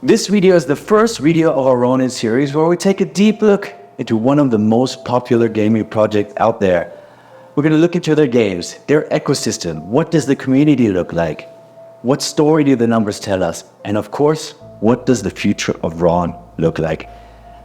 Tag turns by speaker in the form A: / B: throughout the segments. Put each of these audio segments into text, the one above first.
A: This video is the first video of our Ronin series where we take a deep look into one of the most popular gaming projects out there. We're going to look into their games, their ecosystem, what does the community look like, what story do the numbers tell us, and of course, what does the future of Ronin look like.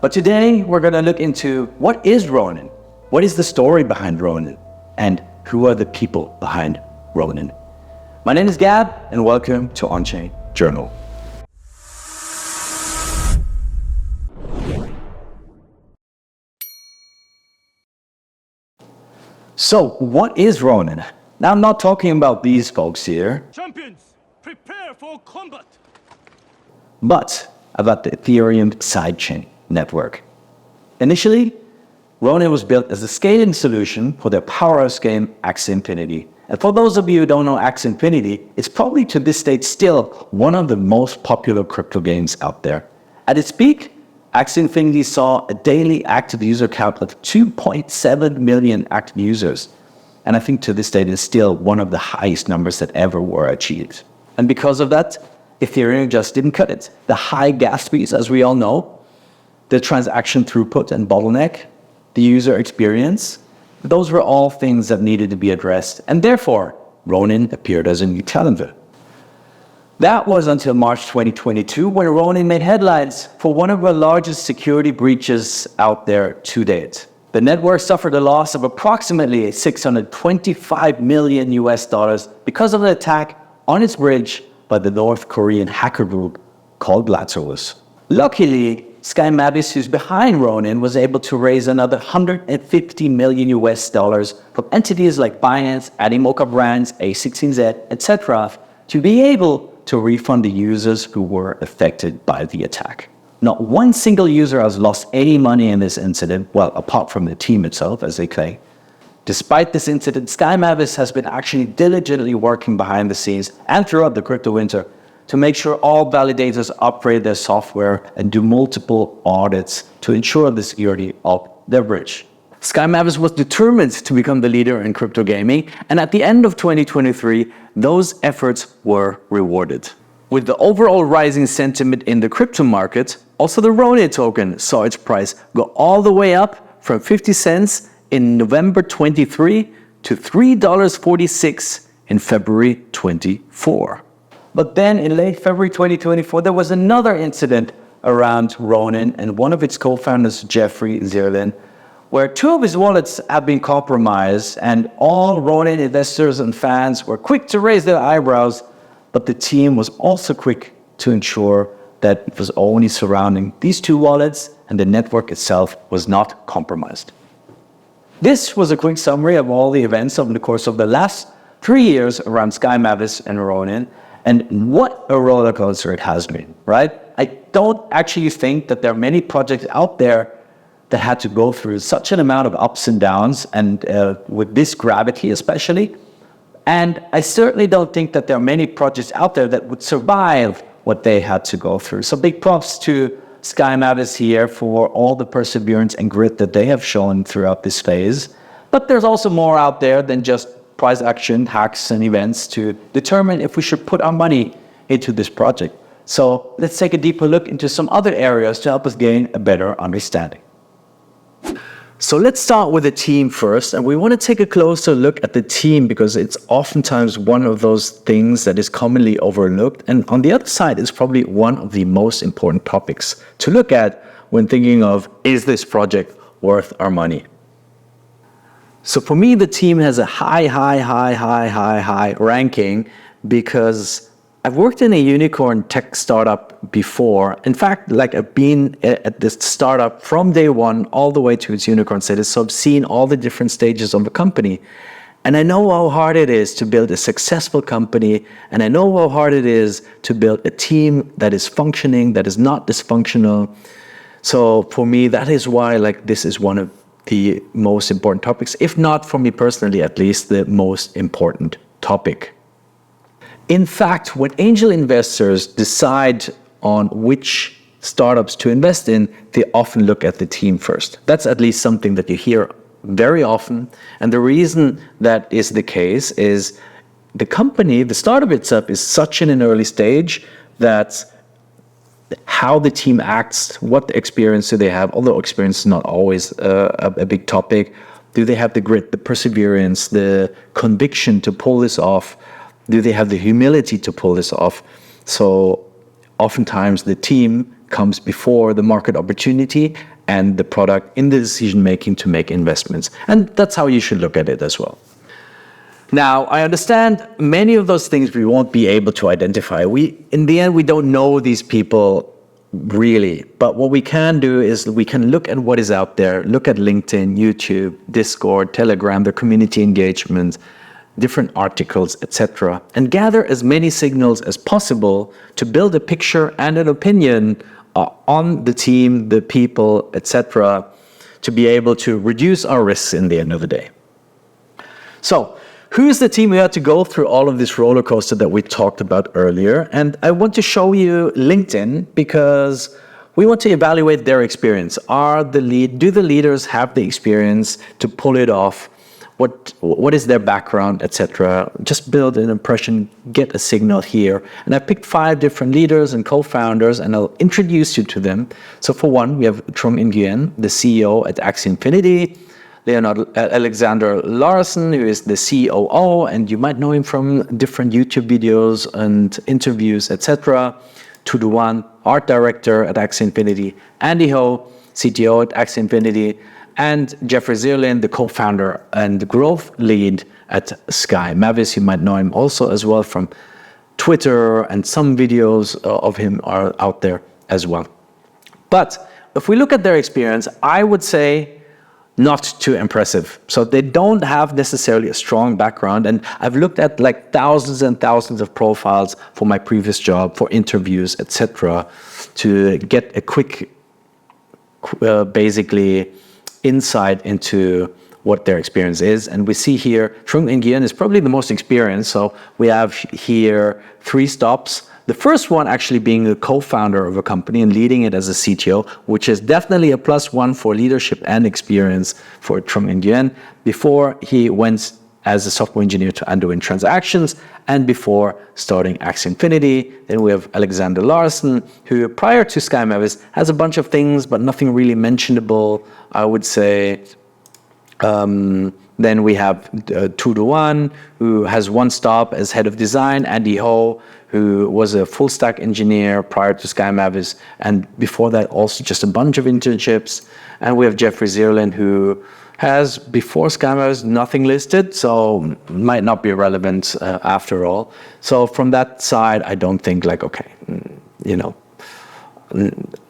A: But today, we're going to look into what is Ronin, what is the story behind Ronin, and who are the people behind Ronin. My name is Gab, and welcome to On-Chain Journal. So, what is Ronin? Now, I'm not talking about these folks here.
B: Champions, prepare for combat!
A: But about the Ethereum sidechain network. Initially, Ronin was built as a scaling solution for their powerhouse game Axie Infinity. And for those of you who don't know Axie Infinity, it's probably to this date still one of the most popular crypto games out there. At its peak, Axie Infinity saw a daily active user count of 2.7 million active users. And I think to this date is still one of the highest numbers that ever were achieved. And because of that, Ethereum just didn't cut it. The high gas fees, as we all know, the transaction throughput and bottleneck, the user experience, those were all things that needed to be addressed. And therefore, Ronin appeared as a new challenger. That was until March 2022, when Ronin made headlines for one of the largest security breaches out there to date. The network suffered a loss of approximately $625 million because of the attack on its bridge by the North Korean hacker group called Lazarus. Luckily, Sky Mavis, who's behind Ronin, was able to raise another $150 million from entities like Binance, Animoca Brands, A16Z, etc., to be able to refund the users who were affected by the attack. Not one single user has lost any money in this incident, well, apart from the team itself, as they claim. Despite this incident, Sky Mavis has been actually diligently working behind the scenes and throughout the crypto winter to make sure all validators upgrade their software and do multiple audits to ensure the security of their bridge. Sky Mavis was determined to become the leader in crypto gaming, and at the end of 2023, those efforts were rewarded. With the overall rising sentiment in the crypto market, also the Ronin token saw its price go all the way up from 50 cents in November 23 to $3.46 in February 24. But then in late February 2024, there was another incident around Ronin and one of its co-founders, Jeffrey Zierlin, where two of his wallets have been compromised, and all Ronin investors and fans were quick to raise their eyebrows, but the team was also quick to ensure that it was only surrounding these two wallets and the network itself was not compromised. This was a quick summary of all the events over the course of the last 3 years around Sky Mavis and Ronin, and what a roller coaster it has been, right? I don't actually think that there are many projects out there that had to go through such an amount of ups and downs, and with this gravity especially. And I certainly don't think that there are many projects out there that would survive what they had to go through. So big props to Sky Mavis here for all the perseverance and grit that they have shown throughout this phase. But there's also more out there than just price action, hacks, and events to determine if we should put our money into this project. So let's take a deeper look into some other areas to help us gain a better understanding. So let's start with the team first, and we want to take a closer look at the team because it's oftentimes one of those things that is commonly overlooked, and on the other side is probably one of the most important topics to look at when thinking of, is this project worth our money? So for me, the team has a high ranking because I've worked in a unicorn tech startup before. In fact, like I've been at this startup from day one all the way to its unicorn status. So I've seen all the different stages of the company. And I know how hard it is to build a successful company. And I know how hard it is to build a team that is functioning, that is not dysfunctional. So for me, that is why this is one of the most important topics, if not for me personally, at least the most important topic. In fact, when angel investors decide on which startups to invest in, they often look at the team first. That's at least something that you hear very often. And the reason that is the case is the company, the startup itself, is such in an early stage that
C: how the team acts, what experience do they have, although experience is not always a big topic. Do they have the grit, the perseverance, the conviction to pull this off? Do they have the humility to pull this off? So oftentimes the team comes before the market opportunity and the product in the decision making to make investments. And that's how you should look at it as well. Now, I understand many of those things we won't be able to identify. In the end, we don't know these people really, but what we can do is we can look at what is out there, look at LinkedIn, YouTube, Discord, Telegram, the community engagement, different articles, etc., and gather as many signals as possible to build a picture and an opinion on the team, the people, etc., to be able to reduce our risks in the end of the day. So, who is the team who had to go through all of this roller coaster that we talked about earlier? And I want to show you LinkedIn because we want to evaluate their experience. Do the leaders have the experience to pull it off? What is their background, etc.? Just build an impression, get a signal here. And I picked 5 different leaders and co-founders, and I'll introduce you to them. So for one, we have Trung Nguyen, the CEO at Axie Infinity. Alexander Larsen, who is the COO, and you might know him from different YouTube videos and interviews, etc. Tu Duan, art director at Axie Infinity. Andy Ho, CTO at Axie Infinity. And Jeffrey Zierlin, the co-founder and growth lead at Sky. Mavis, you might know him also as well from Twitter, and some videos of him are out there as well. But if we look at their experience, I would say not too impressive. So they don't have necessarily a strong background. And I've looked at like thousands and thousands of profiles for my previous job, for interviews, etc., to get a quick, basically, insight into what their experience is. And we see here, Trung Nguyen is probably the most experienced. So we have here 3 stops. The first one actually being a co-founder of a company and leading it as a CTO, which is definitely a +1 for leadership and experience for Trung Nguyen, before he went as a software engineer to Anduin Transactions and before starting Axie Infinity. Then we have Alexander Larsen, who prior to Sky Mavis has a bunch of things, but nothing really mentionable, I would say. Then we have Tu Duan, who has 1 stop as head of design, Andy Ho, who was a full stack engineer prior to Sky Mavis, and before that also just a bunch of internships. And we have Jeffrey Zierlin, who has, before Sky Mavis, nothing listed, so might not be relevant after all. So from that side, I don't think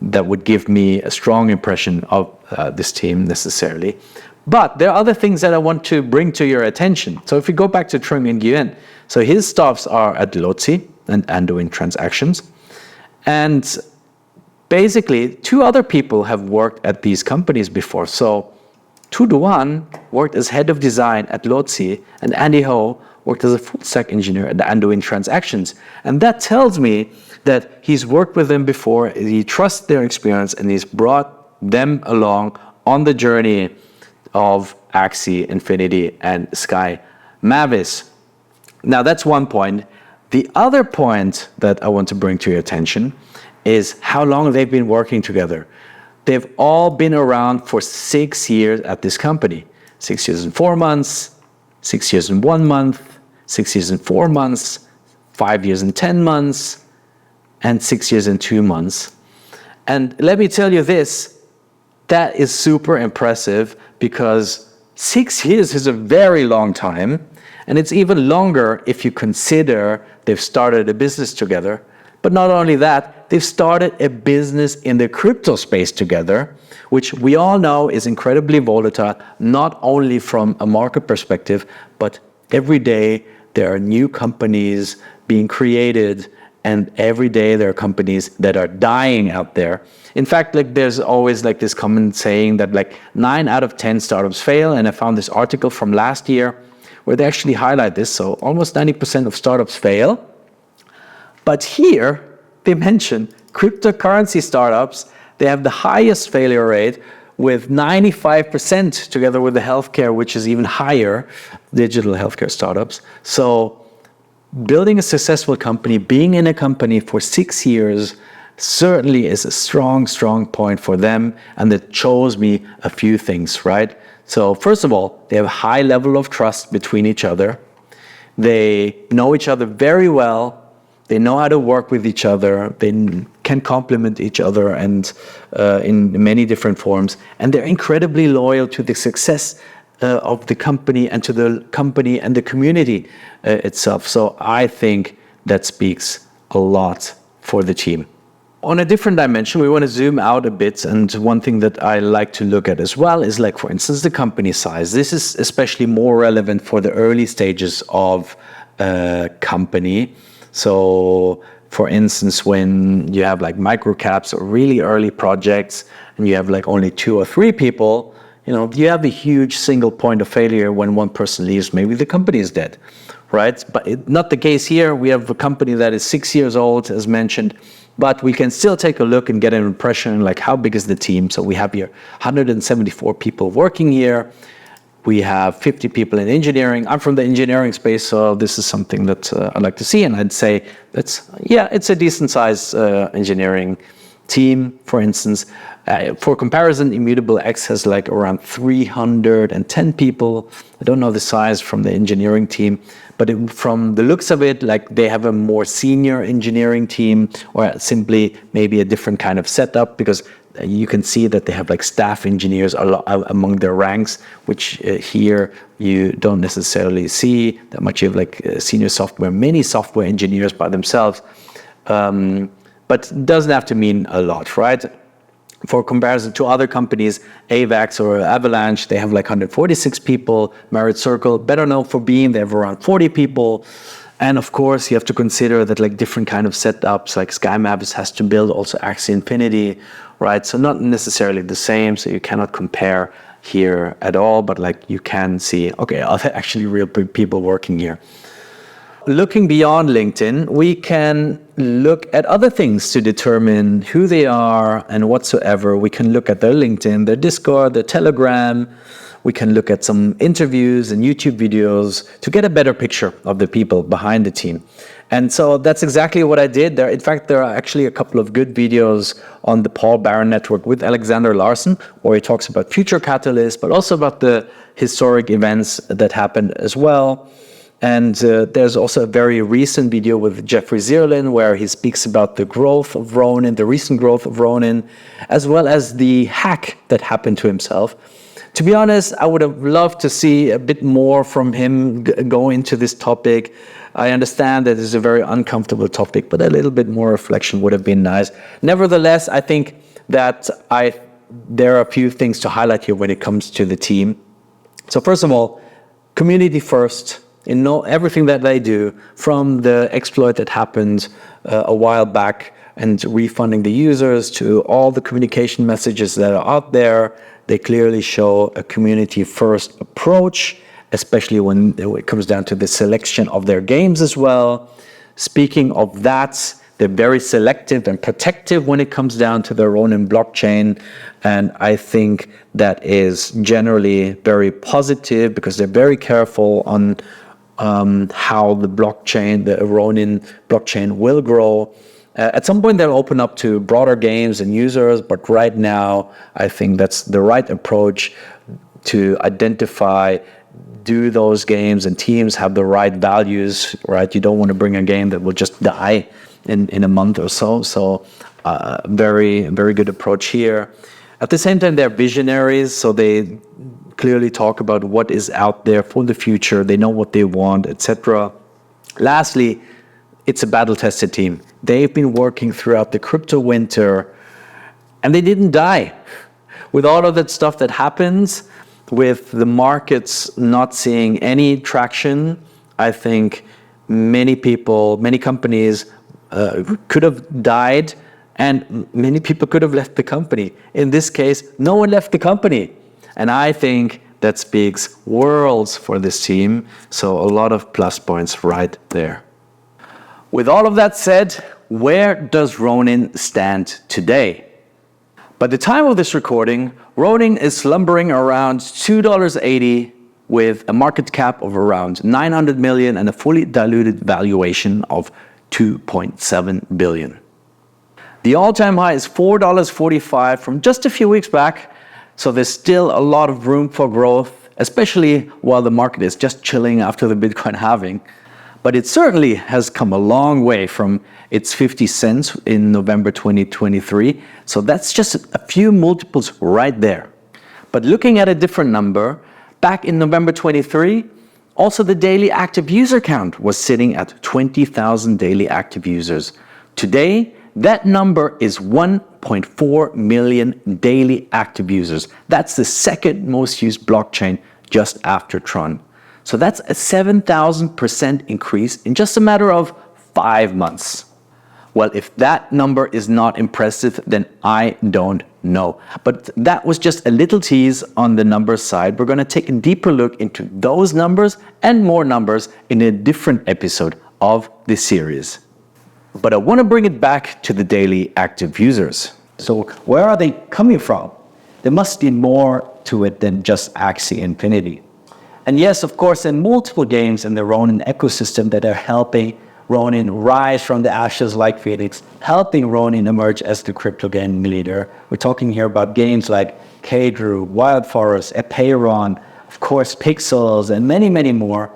C: that would give me a strong impression of this team necessarily. But there are other things that I want to bring to your attention. So if we go back to Trung Nguyen, so his stops are at Lotzi and Anduin Transactions. And basically, 2 other people have worked at these companies before. So Tu Duan worked as head of design at Lotzi, and Andy Ho worked as a full stack engineer at Anduin Transactions. And that tells me that he's worked with them before, he trusts their experience, and he's brought them along on the journey of Axie Infinity and Sky Mavis. Now that's one point. The other point that I want to bring to your attention is how long they've been working together. They've all been around for 6 years at this company. 6 years and 4 months, 6 years and 1 month, 6 years and 4 months, 5 years and 10 months, and 6 years and 2 months. And let me tell you this, that is super impressive, because 6 years is a very long time, and it's even longer if you consider they've started a business together. But not only that, they've started a business in the crypto space together, which we all know is incredibly volatile, not only from a market perspective, but every day there are new companies being created, and every day there are companies that are dying out there. In fact, there's always this common saying that 9 out of 10 startups fail, and I found this article from last year where they actually highlight this, so almost 90% of startups fail. But here, they mention cryptocurrency startups, they have the highest failure rate with 95%, together with the healthcare, which is even higher, digital healthcare startups. So building a successful company, being in a company for 6 years, certainly is a strong, strong point for them. And it shows me a few things, right? So first of all, they have a high level of trust between each other. They know each other very well. They know how to work with each other. They can complement each other and in many different forms. And they're incredibly loyal to the success of the company and to the company and the community itself. So I think that speaks a lot for the team. On a different dimension, we want to zoom out a bit. And one thing that I like to look at as well is, like, for instance, the company size. This is especially more relevant for the early stages of a company. So, for instance, when you have like micro caps or really early projects and you have like only 2 or 3 people, you have a huge single point of failure. When one person leaves, maybe the company is dead, right? But not the case here. We have a company that is 6 years old, as mentioned, but we can still take a look and get an impression, like, how big is the team? So we have here 174 people working here. We have 50 people in engineering. I'm from the engineering space, so this is something that I'd like to see. And I'd say it's a decent size engineering team, for instance. For comparison, Immutable X has like around 310 people. I don't know the size from the engineering team, but from the looks of it, like, they have a more senior engineering team, or simply maybe a different kind of setup, because you can see that they have like staff engineers among their ranks, which here you don't necessarily see that much. You have like senior many software engineers by themselves, but it doesn't have to mean a lot, right? For comparison to other companies, AVAX or Avalanche, they have like 146 people. Merit Circle, better known for Beam, they have around 40 people. And of course, you have to consider that like different kind of setups, like SkyMaps has to build also Axie Infinity, right? So not necessarily the same, so you cannot compare here at all, but like you can see, okay, are there actually real people working here? Looking beyond LinkedIn, we can look at other things to determine who they are and whatsoever. We can look at their LinkedIn, their Discord, their Telegram. We can look at some interviews and YouTube videos to get a better picture of the people behind the team. And so that's exactly what I did there. In fact, there are actually a couple of good videos on the Paul Barron Network with Alexander Larson, where he talks about future catalysts, but also about the historic events that happened as well. And there's also a very recent video with Jeffrey Zierlin where he speaks about the growth of Ronin, the recent growth of Ronin, as well as the hack that happened to himself. To be honest, I would have loved to see a bit more from him go into this topic. I understand that it's a very uncomfortable topic, but a little bit more reflection would have been nice. Nevertheless, I think that there are a few things to highlight here when it comes to the team. So first of all, community first. In everything that they do, from the exploit that happened a while back and refunding the users to all the communication messages that are out there, they clearly show a community-first approach, especially when it comes down to the selection of their games as well. Speaking of that, they're very selective and protective when it comes down to the Ronin blockchain. And I think that is generally very positive because they're very careful on how the blockchain, the Ronin blockchain, will grow. At some point, they'll open up to broader games and users, but right now, I think that's the right approach to identify, do those games and teams have the right values, right? You don't want to bring a game that will just die in a month or so. So very, very good approach here. At the same time, they're visionaries, so they clearly talk about what is out there for the future. They know what they want, etc. Lastly, it's a battle-tested team. They've been working throughout the crypto winter, and they didn't die. With all of that stuff that happens, with the markets not seeing any traction, I think many people, many companies could have died, and many people could have left the company. In this case, no one left the company. And I think that speaks worlds for this team. So a lot of plus points right there. With all of that said, where does Ronin stand today? By the time of this recording, Ronin is slumbering around $2.80 with a market cap of around 900 million and a fully diluted valuation of 2.7 billion. The all-time high is $4.45 from just a few weeks back. So there's still a lot of room for growth, especially while the market is just chilling after the Bitcoin halving. But it certainly has come a long way from its 50 cents in November 2023. So that's just a few multiples right there. But looking at a different number, back in November 23, also the daily active user count was sitting at 20,000 daily active users. Today, that number is 1.4 million daily active users. That's the second most used blockchain just after Tron. So that's a 7,000% increase in just a matter of 5 months. Well, if that number is not impressive, then I don't know. But that was just a little tease on the numbers side. We're going to take a deeper look into those numbers and more numbers in a different episode of this series. But I want to bring it back to the daily active users.
A: So where are they coming from? There must be more to it than just Axie Infinity. And yes, of course, there are multiple games in the Ronin ecosystem that are helping Ronin rise from the ashes like Phoenix, helping Ronin emerge as the crypto game leader. We're talking here about games like K-Drew, Wild Forest, Epeiron, of course, Pixels, and many, many more,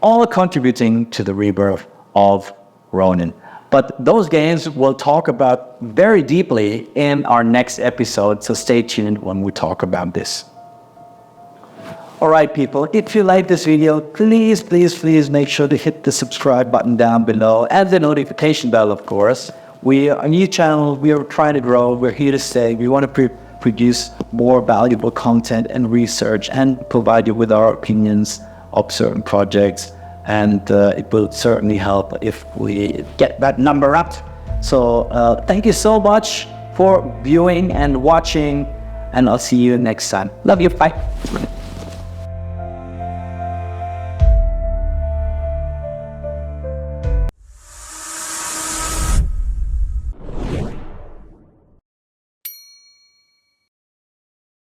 A: all contributing to the rebirth of Ronin. But those games we'll talk about very deeply in our next episode, so stay tuned when we talk about this. All right, people, if you like this video, please make sure to hit the subscribe button down below and the notification bell, of course. We are a new channel. We are trying to grow. We're here to stay. We want to produce more valuable content and research and provide you with our opinions of certain projects. And it will certainly help if we get that number up. So thank you so much for viewing and watching, and I'll see you next time. Love you. Bye.